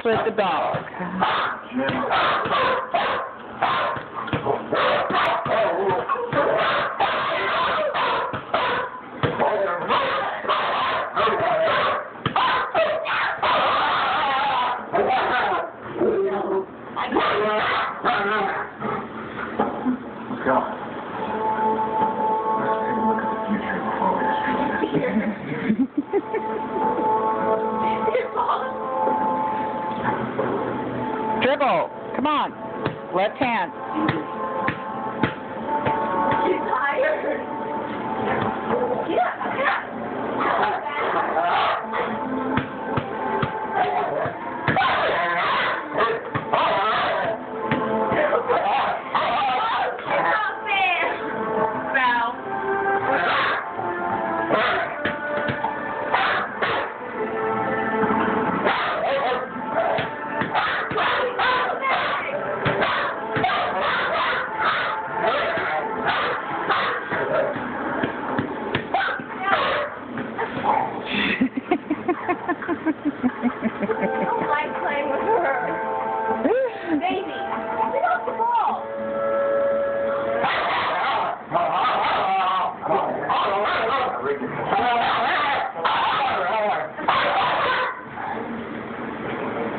with the dog. Let's go. Let's take a look at the future before we destroy it. Dribble. Come on. Left hand. She's tired.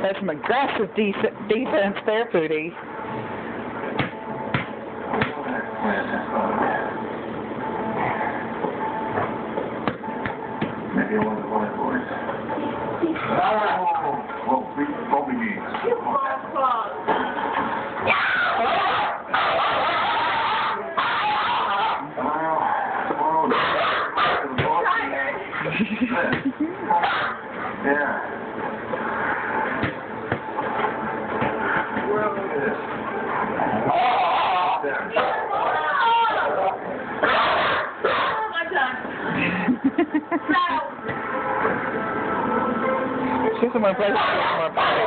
That's some aggressive defense there, Pootie. Maybe one of the white boys. Well, Bobby needs. Yeah. She doesn't want to play with more body.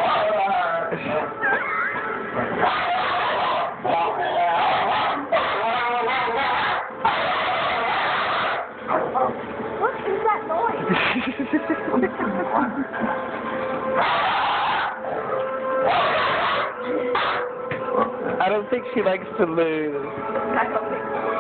What is that noise? I don't think she likes to lose. I don't think so.